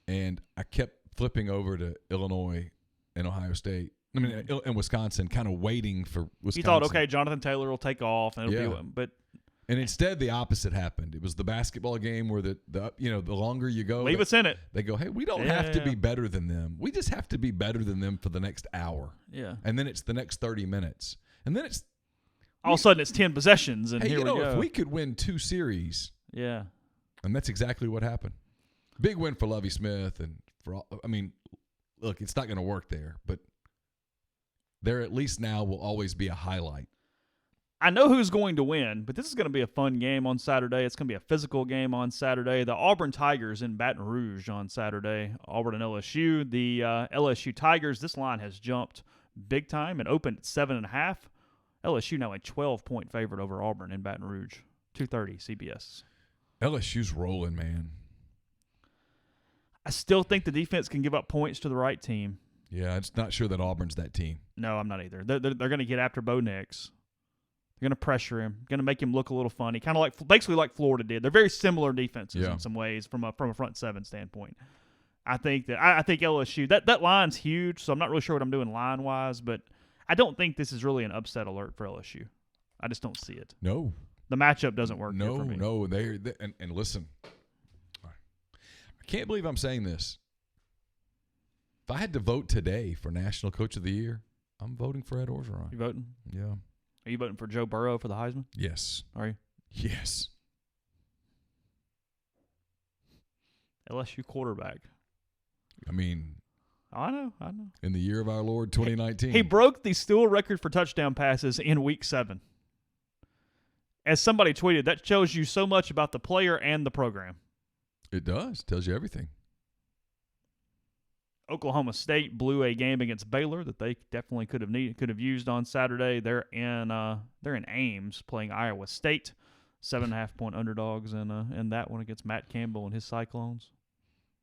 Speaker 2: and I kept flipping over to Illinois and Ohio State. I mean, and Wisconsin, kind of waiting for Wisconsin.
Speaker 1: You thought, okay, Jonathan Taylor will take off, and it'll be him.
Speaker 2: And instead, the opposite happened. It was the basketball game where the longer you go,
Speaker 1: leave us in it.
Speaker 2: They go, hey, we don't have to be better than them. We just have to be better than them for the next hour.
Speaker 1: Yeah.
Speaker 2: And then it's the next 30 minutes. And then it's
Speaker 1: all of a sudden it's 10 possessions, and
Speaker 2: hey,
Speaker 1: here we go.
Speaker 2: If we could win 2 series.
Speaker 1: Yeah.
Speaker 2: And that's exactly what happened. Big win for Lovie Smith, and look, it's not going to work there, but there at least now will always be a highlight.
Speaker 1: I know who's going to win, but this is going to be a fun game on Saturday. It's going to be a physical game on Saturday. The Auburn Tigers in Baton Rouge on Saturday. Auburn and LSU. The LSU Tigers, this line has jumped big time and opened at 7.5. LSU now a 12-point favorite over Auburn in Baton Rouge. 2:30 CBS.
Speaker 2: LSU's rolling, man.
Speaker 1: I still think the defense can give up points to the right team.
Speaker 2: Yeah, I'm just not sure that Auburn's that team.
Speaker 1: No, I'm not either. They're going to get after Bo Nix. They're going to pressure him, going to make him look a little funny, kind of basically like Florida did. They're very similar defenses in some ways from a front seven standpoint. I think LSU that line's huge, so I'm not really sure what I'm doing line wise, but I don't think this is really an upset alert for LSU. I just don't see it.
Speaker 2: No,
Speaker 1: the matchup doesn't work. Here for me.
Speaker 2: No, and listen, I can't believe I'm saying this. If I had to vote today for National Coach of the Year, I'm voting for Ed Orgeron.
Speaker 1: You voting?
Speaker 2: Yeah.
Speaker 1: Are you voting for Joe Burrow for the Heisman?
Speaker 2: Yes.
Speaker 1: Are you?
Speaker 2: Yes.
Speaker 1: LSU quarterback.
Speaker 2: I mean,
Speaker 1: I know.
Speaker 2: In the year of our Lord 2019.
Speaker 1: He broke the school record for touchdown passes in Week 7. As somebody tweeted, that shows you so much about the player and the program.
Speaker 2: It does. Tells you everything.
Speaker 1: Oklahoma State blew a game against Baylor that they definitely could have used on Saturday. They're in Ames playing Iowa State, 7.5-point underdogs in that one against Matt Campbell and his Cyclones.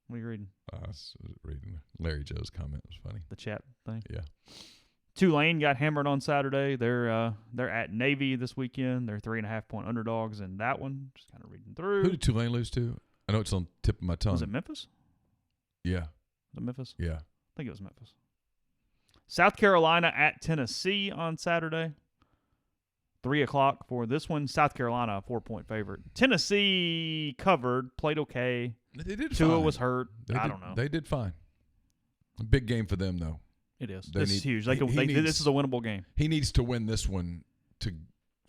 Speaker 1: What are you reading?
Speaker 2: I was reading Larry Joe's comment. It was funny.
Speaker 1: The chat thing.
Speaker 2: Yeah.
Speaker 1: Tulane got hammered on Saturday. They're at Navy this weekend. They're 3.5-point underdogs in that one. Just kind of reading through.
Speaker 2: Who did Tulane lose to? I know it's on the tip of my tongue.
Speaker 1: Was it Memphis?
Speaker 2: Yeah.
Speaker 1: Was it Memphis?
Speaker 2: Yeah.
Speaker 1: I think it was Memphis. South Carolina at Tennessee on Saturday. 3 o'clock for this one. South Carolina, a 4-point favorite. Tennessee covered, played okay.
Speaker 2: They did
Speaker 1: Tua
Speaker 2: fine.
Speaker 1: was hurt. I
Speaker 2: They
Speaker 1: don't know.
Speaker 2: They did fine. A big game for them, though.
Speaker 1: It is.
Speaker 2: They
Speaker 1: This is huge. This is a winnable game.
Speaker 2: He needs to win this one to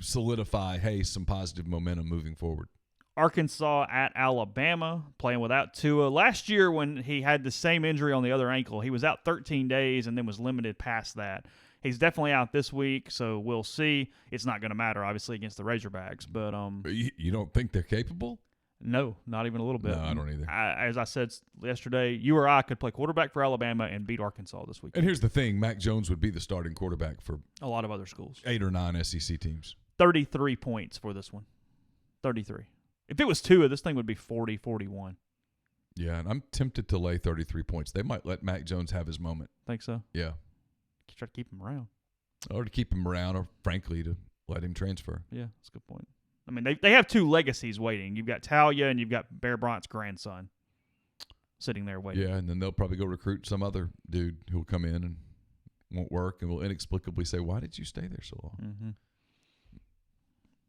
Speaker 2: solidify, some positive momentum moving forward.
Speaker 1: Arkansas at Alabama, playing without Tua. Last year when he had the same injury on the other ankle, he was out 13 days and then was limited past that. He's definitely out this week, so we'll see. It's not going to matter, obviously, against the Razorbacks. But
Speaker 2: you don't think they're capable?
Speaker 1: No, not even a little bit.
Speaker 2: No, I don't either.
Speaker 1: As I said yesterday, you or I could play quarterback for Alabama and beat Arkansas this week.
Speaker 2: And here's the thing. Mac Jones would be the starting quarterback for
Speaker 1: a lot of other schools.
Speaker 2: 8 or 9 SEC teams.
Speaker 1: 33 points for this one. 33. If it was Tua, this thing would be 40-41.
Speaker 2: Yeah, and I'm tempted to lay 33 points. They might let Mac Jones have his moment.
Speaker 1: Think so?
Speaker 2: Yeah.
Speaker 1: Try to keep him around.
Speaker 2: Or to keep him around, or frankly, to let him transfer.
Speaker 1: Yeah, that's a good point. I mean, they have 2 legacies waiting. You've got Talia and you've got Bear Bryant's grandson sitting there waiting.
Speaker 2: Yeah, and then they'll probably go recruit some other dude who will come in and won't work and will inexplicably say, why did you stay there so long?
Speaker 1: Mm-hmm.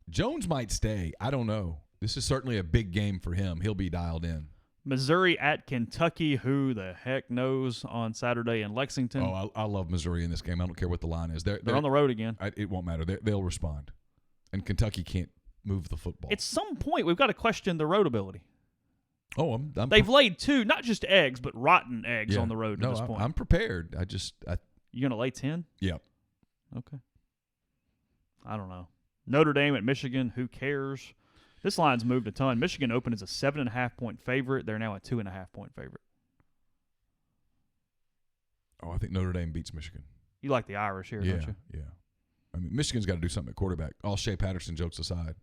Speaker 2: Jones might stay. I don't know. This is certainly a big game for him. He'll be dialed in.
Speaker 1: Missouri at Kentucky. Who the heck knows on Saturday in Lexington?
Speaker 2: Oh, I love Missouri in this game. I don't care what the line is. They're
Speaker 1: on the road again.
Speaker 2: It won't matter. They'll respond. And Kentucky can't move the football.
Speaker 1: At some point, we've got to question the road ability.
Speaker 2: Oh,
Speaker 1: they've laid 2, not just eggs, but rotten eggs on the road at this point.
Speaker 2: I'm prepared.
Speaker 1: You going to lay 10?
Speaker 2: Yeah.
Speaker 1: Okay. I don't know. Notre Dame at Michigan. Who cares? This line's moved a ton. Michigan opened as a 7.5-point favorite. They're now a 2.5-point favorite.
Speaker 2: Oh, I think Notre Dame beats Michigan.
Speaker 1: You like the Irish here, don't you?
Speaker 2: Yeah. I mean, Michigan's got to do something at quarterback. All Shea Patterson jokes aside.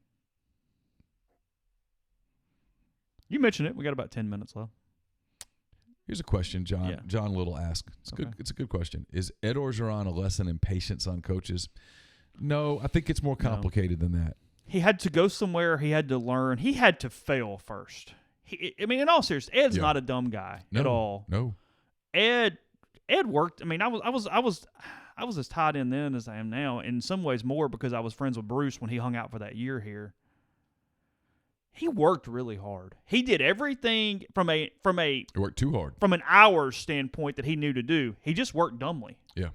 Speaker 1: You mentioned it. We got about 10 minutes left.
Speaker 2: Here's a question, John.
Speaker 1: Yeah.
Speaker 2: John Little asked. It's good. It's a good question. Is Ed Orgeron a lesson in patience on coaches? No, I think it's more complicated than that.
Speaker 1: He had to go somewhere. He had to learn. He had to fail first. In all seriousness, Ed's not a dumb guy at all.
Speaker 2: No.
Speaker 1: Ed worked. I mean, I was as tied in then as I am now. In some ways, more because I was friends with Bruce when he hung out for that year here. He worked really hard. He did everything he
Speaker 2: worked too hard
Speaker 1: from an hours standpoint that he knew to do. He just worked dumbly.
Speaker 2: Yeah.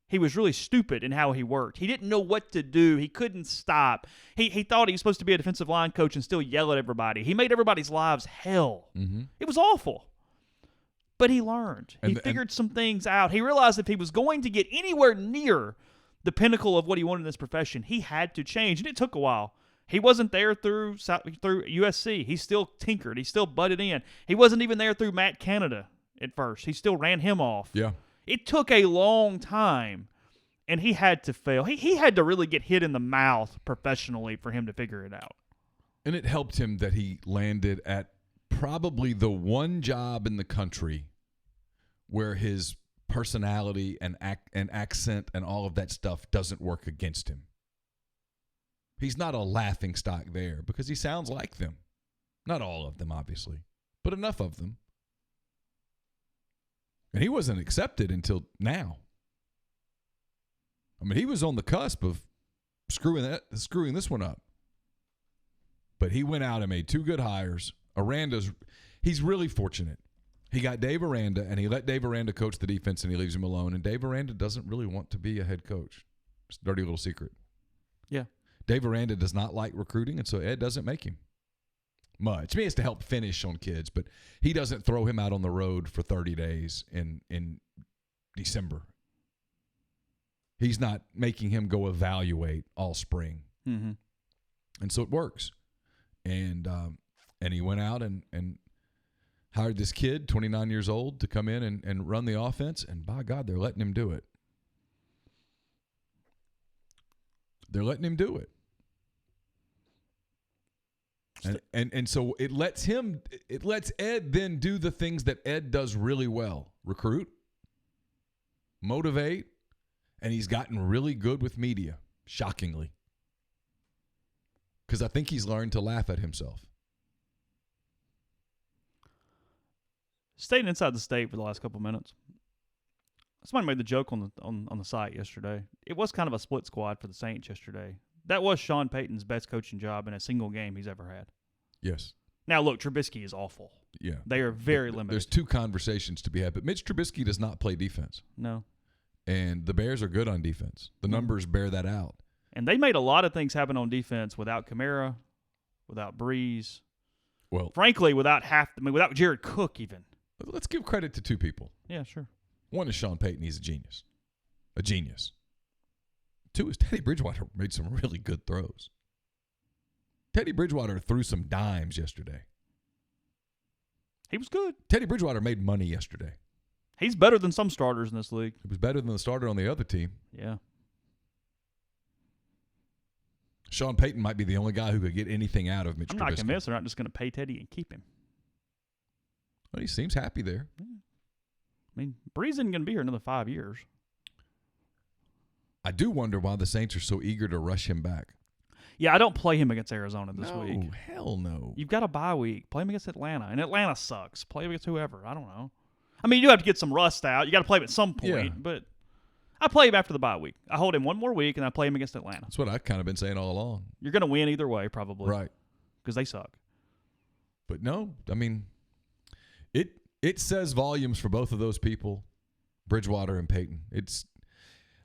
Speaker 1: He was really stupid in how he worked. He didn't know what to do. He couldn't stop. He thought he was supposed to be a defensive line coach and still yell at everybody. He made everybody's lives hell.
Speaker 2: Mm-hmm.
Speaker 1: It was awful. But he learned. He figured some things out. He realized if he was going to get anywhere near the pinnacle of what he wanted in this profession, he had to change. And it took a while. He wasn't there through USC. He still tinkered. He still butted in. He wasn't even there through Matt Canada at first. He still ran him off.
Speaker 2: Yeah.
Speaker 1: It took a long time, and he had to fail. He had to really get hit in the mouth professionally for him to figure it out.
Speaker 2: And it helped him that he landed at probably the one job in the country where his personality and accent and all of that stuff doesn't work against him. He's not a laughingstock there because he sounds like them. Not all of them, obviously, but enough of them. And he wasn't accepted until now. I mean, he was on the cusp of screwing this one up. But he went out and made 2 good hires. He's really fortunate. He got Dave Aranda, and he let Dave Aranda coach the defense, and he leaves him alone. And Dave Aranda doesn't really want to be a head coach. It's a dirty little secret.
Speaker 1: Yeah.
Speaker 2: Dave Aranda does not like recruiting, and so Ed doesn't make him much. I mean, it's to help finish on kids, but he doesn't throw him out on the road for 30 days in December. He's not making him go evaluate all spring.
Speaker 1: Mm-hmm.
Speaker 2: And so it works. And he went out and hired this kid, 29 years old, to come in and run the offense. And by God, they're letting him do it. They're letting him do it. And so it lets Ed then do the things that Ed does really well. Recruit, motivate, and he's gotten really good with media, shockingly. Because I think he's learned to laugh at himself.
Speaker 1: Staying inside the state for the last couple of minutes. Somebody made the joke on the site yesterday. It was kind of a split squad for the Saints yesterday. That was Sean Payton's best coaching job in a single game he's ever had.
Speaker 2: Yes.
Speaker 1: Now, look, Trubisky is awful.
Speaker 2: Yeah.
Speaker 1: They are very limited.
Speaker 2: There's two conversations to be had, but Mitch Trubisky does not play defense.
Speaker 1: No.
Speaker 2: And the Bears are good on defense. The numbers bear that out.
Speaker 1: And they made a lot of things happen on defense without Kamara, without Breeze.
Speaker 2: Well,
Speaker 1: frankly, without Jared Cook even.
Speaker 2: Let's give credit to two people.
Speaker 1: Yeah, sure.
Speaker 2: One is Sean Payton. He's a genius. A genius. Two is Teddy Bridgewater made some really good throws. Teddy Bridgewater threw some dimes yesterday.
Speaker 1: He was good.
Speaker 2: Teddy Bridgewater made money yesterday.
Speaker 1: He's better than some starters in this league.
Speaker 2: He was better than the starter on the other team.
Speaker 1: Yeah.
Speaker 2: Sean Payton might be the only guy who could get anything out of Mitch Trubisky.
Speaker 1: I'm not convinced they're not just going to pay Teddy and keep him.
Speaker 2: Well, he seems happy there.
Speaker 1: Yeah. I mean, Breeze isn't going to be here another 5 years.
Speaker 2: I do wonder why the Saints are so eager to rush him back.
Speaker 1: Yeah, I don't play him against Arizona this week.
Speaker 2: No, hell no.
Speaker 1: You've got a bye week. Play him against Atlanta. And Atlanta sucks. Play him against whoever. I don't know. I mean, you have to get some rust out. You got to play him at some point. But I play him after the bye week. I hold him one more week, and I play him against Atlanta.
Speaker 2: That's what I've kind of been saying all along.
Speaker 1: You're going to win either way, probably.
Speaker 2: Right.
Speaker 1: Because they suck.
Speaker 2: But no, I mean, it says volumes for both of those people, Bridgewater and Payton.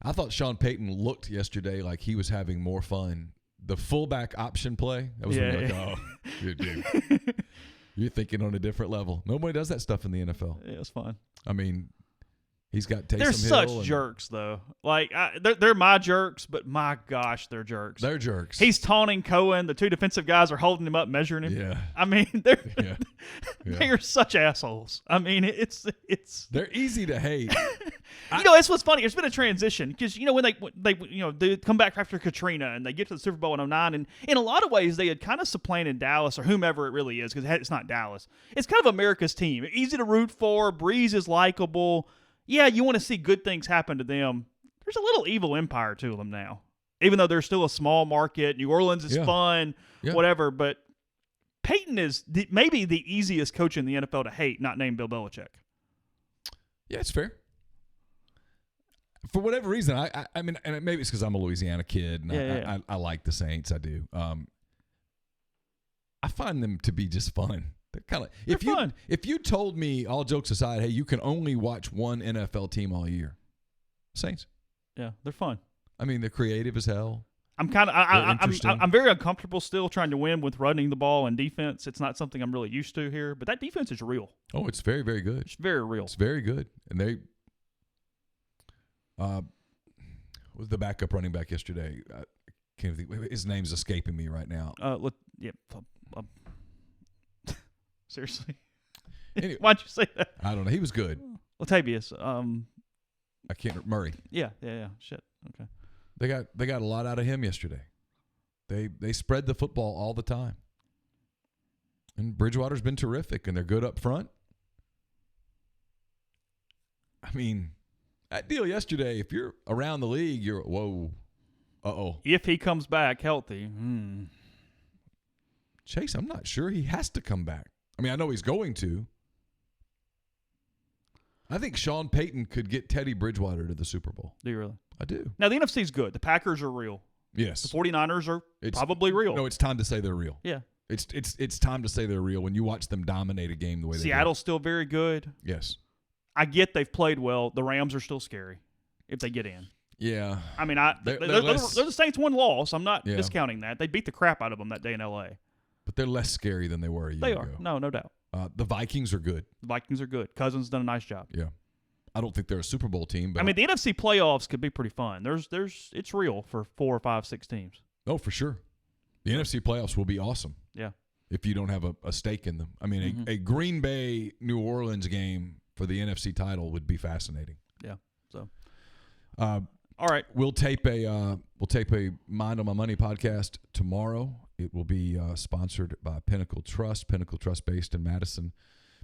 Speaker 2: I thought Sean Payton looked yesterday like he was having more fun. The fullback option play, that was when you're like, oh, dude. You're thinking on a different level. Nobody does that stuff in the NFL.
Speaker 1: Yeah, it's fun.
Speaker 2: I mean, he's got Taysom Hill.
Speaker 1: They're such jerks, though. Like, they're my jerks, but my gosh, they're jerks.
Speaker 2: They're jerks.
Speaker 1: He's taunting Cohen. The two defensive guys are holding him up, measuring him.
Speaker 2: Yeah.
Speaker 1: I mean, they're such assholes. I mean, it's
Speaker 2: they're easy to hate.
Speaker 1: It's what's funny. It's been a transition because when they come back after Katrina and they get to the Super Bowl in 2009, and in a lot of ways they had kind of supplanted Dallas or whomever it really is because it's not Dallas. It's kind of America's team. Easy to root for. Breeze is likable. Yeah, you want to see good things happen to them. There's a little evil empire to them now, even though they're still a small market. New Orleans is fun, whatever. But Peyton is maybe the easiest coach in the NFL to hate, not named Bill Belichick.
Speaker 2: Yeah, it's fair. For whatever reason, I mean, and maybe it's because I'm a Louisiana kid and I like the Saints. I do. I find them to be just fun. They're kind of
Speaker 1: fun.
Speaker 2: If you told me, all jokes aside, hey, you can only watch one NFL team all year, Saints.
Speaker 1: Yeah, they're fun.
Speaker 2: I mean, they're creative as hell.
Speaker 1: I'm very uncomfortable still trying to win with running the ball and defense. It's not something I'm really used to here, but that defense is real.
Speaker 2: Oh, it's very, very good.
Speaker 1: It's very real.
Speaker 2: It's very good, and they. Was the backup running back yesterday? I can't think. His name's escaping me right now.
Speaker 1: Seriously.
Speaker 2: Anyway,
Speaker 1: Why'd you say that?
Speaker 2: I don't know. He was good.
Speaker 1: Latavius.
Speaker 2: I can't. Murray.
Speaker 1: Yeah. Shit. Okay.
Speaker 2: They got a lot out of him yesterday. They spread the football all the time. And Bridgewater's been terrific, and they're good up front. I mean, that deal yesterday, if you're around the league, you're, whoa, uh-oh.
Speaker 1: If he comes back healthy.
Speaker 2: Chase, I'm not sure he has to come back. I mean, I know he's going to. I think Sean Payton could get Teddy Bridgewater to the Super Bowl.
Speaker 1: Do you really?
Speaker 2: I do.
Speaker 1: Now, the NFC's good. The Packers are real.
Speaker 2: Yes.
Speaker 1: The 49ers are probably real.
Speaker 2: No, it's time to say they're real.
Speaker 1: Yeah.
Speaker 2: It's time to say they're real when you watch them dominate a game the way they do.
Speaker 1: Seattle's still very good.
Speaker 2: Yes.
Speaker 1: I get they've played well. The Rams are still scary if they get in.
Speaker 2: Yeah.
Speaker 1: I mean, they're the Saints' one loss. I'm not discounting that. They beat the crap out of them that day in L.A.
Speaker 2: But they're less scary than they were a year ago.
Speaker 1: They are. No doubt.
Speaker 2: The Vikings are good.
Speaker 1: The Vikings are good. Cousins done a nice job.
Speaker 2: Yeah. I don't think they're a Super Bowl team. But
Speaker 1: I mean, the NFC playoffs could be pretty fun. It's real for 4, 5, 6 teams.
Speaker 2: Oh, for sure. The NFC playoffs will be awesome.
Speaker 1: Yeah.
Speaker 2: If you don't have a stake in them. I mean, a Green Bay New Orleans game for the NFC title would be fascinating.
Speaker 1: Yeah. So,
Speaker 2: all
Speaker 1: right,
Speaker 2: we'll tape a Mind on My Money podcast tomorrow. It will be sponsored by Pinnacle Trust based in Madison,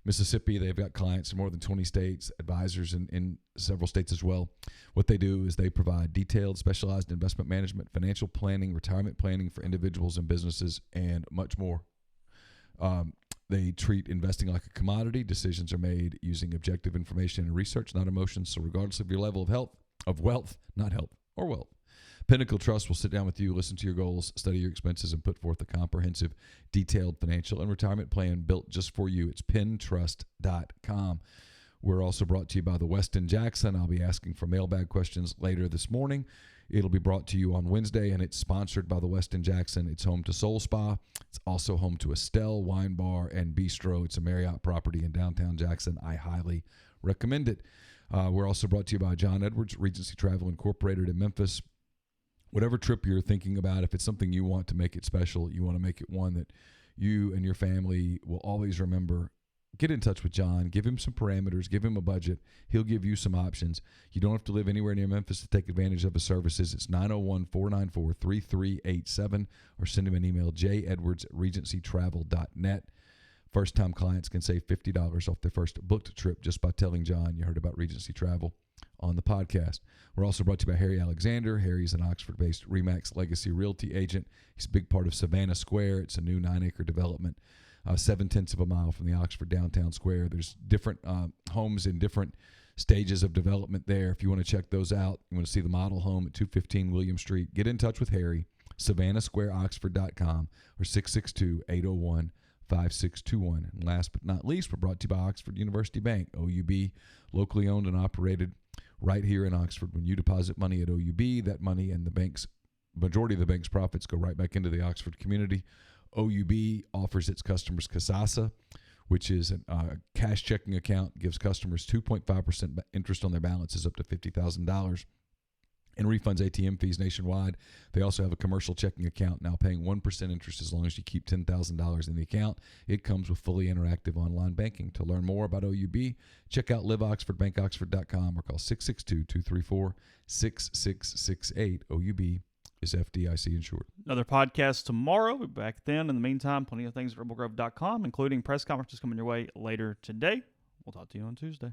Speaker 2: Mississippi. They've got clients in more than 20 states, advisors in several states as well. What they do is they provide detailed, specialized investment management, financial planning, retirement planning for individuals and businesses, and much more. They treat investing like a commodity. Decisions are made using objective information and research, not emotions. So regardless of your level of wealth, Pinnacle Trust will sit down with you, listen to your goals, study your expenses, and put forth a comprehensive, detailed financial and retirement plan built just for you. It's pintrust.com. We're also brought to you by the Westin Jackson. I'll be asking for mailbag questions later this morning. It'll be brought to you on Wednesday, and it's sponsored by the Westin Jackson. It's home to Soul Spa. It's also home to Estelle Wine Bar and Bistro. It's a Marriott property in downtown Jackson. I highly recommend it. We're also brought to you by John Edwards, Regency Travel Incorporated in Memphis. Whatever trip you're thinking about, if it's something you want to make it special, you want to make it one that you and your family will always remember, get in touch with John. Give him some parameters. Give him a budget. He'll give you some options. You don't have to live anywhere near Memphis to take advantage of his services. It's 901-494-3387 or send him an email, jedwards@regencytravel.net. First-time clients can save $50 off their first booked trip just by telling John you heard about Regency Travel on the podcast. We're also brought to you by Harry Alexander. Harry's an Oxford-based RE/MAX Legacy Realty agent. He's a big part of Savannah Square. It's a new 9-acre development, 0.7 of a mile from the Oxford downtown square. There's different homes in different stages of development there. If you want to check those out, you want to see the model home at 215 William Street, get in touch with Harry, SavannahSquareOxford.com or 662-801-5621. And last but not least, we're brought to you by Oxford University Bank, OUB, locally owned and operated right here in Oxford. When you deposit money at OUB, that money and the majority of the bank's profits go right back into the Oxford community. OUB offers its customers Kasasa, which is a cash checking account, gives customers 2.5% interest on their balances up to $50,000 and refunds ATM fees nationwide. They also have a commercial checking account now paying 1% interest as long as you keep $10,000 in the account. It comes with fully interactive online banking. To learn more about OUB, check out liveoxfordbankoxford.com or call 662-234-6668. OUB is FDIC insured.
Speaker 1: Another podcast tomorrow. We'll be back then. In the meantime, plenty of things at rebelgrove.com, including press conferences coming your way later today. We'll talk to you on Tuesday.